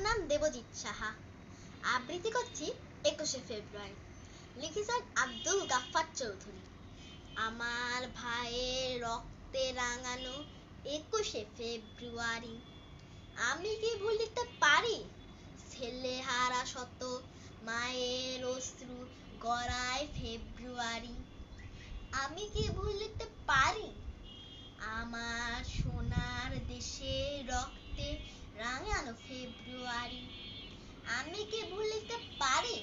নাম দেবজিৎ সাহা। আবৃত্তি করছি 21শে ফেব্রুয়ারি। লিখেছেন আব্দুল গাফফার চৌধুরী। আমার ভাইয়ের রক্তে রাঙানো 21শে ফেব্রুয়ারি, আমি কি ভুলিতে পারি? ছেলেহারা শত মায়ের অশ্রু গড়ায় ফেব্রুয়ারি, আমি কি ভুলিতে পারি? আমার সোনার দেশে রক্তে রাঙানো ফেব্রুয়ারি, আমি কি ভুলিতে পারি?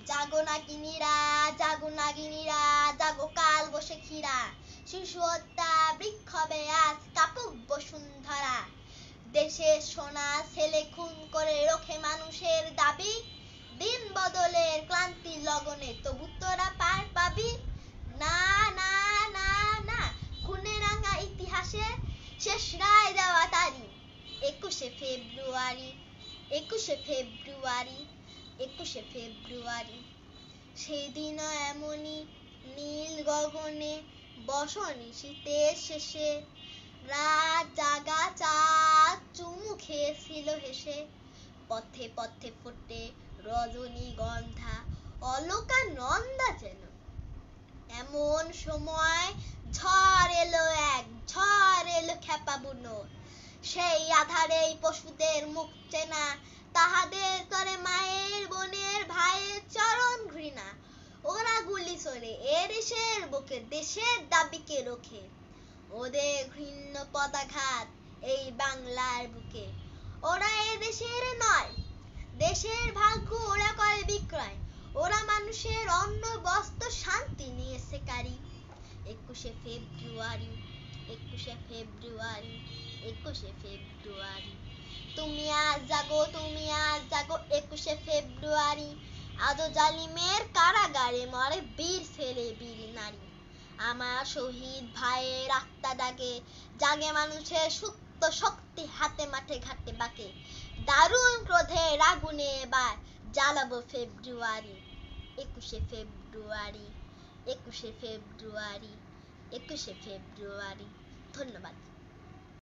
জাগো নাগিনীরা, জাগো নাগিনীরা, জাগো কাল বৈশাখীরা, শিশু হত্যা বিক্ষোভে আজ কাঁপুক বসুন্ধরা। দেশের সোনা ছেলে খুন করে রোখে মানুষের দাবি, দিন বদলের ক্লান্তি লগনে তবু তোরা পার পাবি না। না না না, খুনে রাঙা ইতিহাসে শেষ রায় দেওয়া তারি 21শে ফেব্রুয়ারি, 21শে ফেব্রুয়ারি, 21শে ফেব্রুয়ারি। সেদিনও এমনই নীল গগনে বসনি শীতের শেষে, রাত জাগা চাঁদ চুমু খেয়েছিল হেসে। পথে পথে ফোটে রজনীগন্ধা অলকানন্দা যেন। এমন সময় ঝড় এলো, এক ঝড় এলো খেপা বুনো। সেই আধারেই পশুদের মুখ চেনা, তাহাদের তরে মায়ের বোনের ভাইয়ের চরণ ঘৃণা। ওরা গুলি ছোড়ে এ দেশের বুকে, দেশের দাবিকে রোখে। ওদের ঘৃণ্য পদাঘাত এই বাংলার বুকে। ওরা এ দেশের নয়, দেশের ভাগ্য ওরা করে বিক্রয়। ওরা মানুষের অন্ন বস্ত্র শান্তি নিয়েছে কারি 21শে ফেব্রুয়ারি, 21শে ফেব্রুয়ারি, 21শে ফেব্রুয়ারি। তুমি আজ জাগো, তুমি আজ জাগো 21শে ফেব্রুয়ারি। আজও জালিমের কারাগারে মরে বীর ছেলে বীর নারী। আমার শহীদ ভাইয়ের আত্মা জাগে, জাগে মানুষের সুপ্ত শক্তি হাতে মাঠে ঘাটে বাকে। দারুণ ক্রোধের আগুনে এবার জ্বালাবো ফেব্রুয়ারি 21শে ফেব্রুয়ারি, 21শে ফেব্রুয়ারি, 21শে ফেব্রুয়ারি। ধন্যবাদ।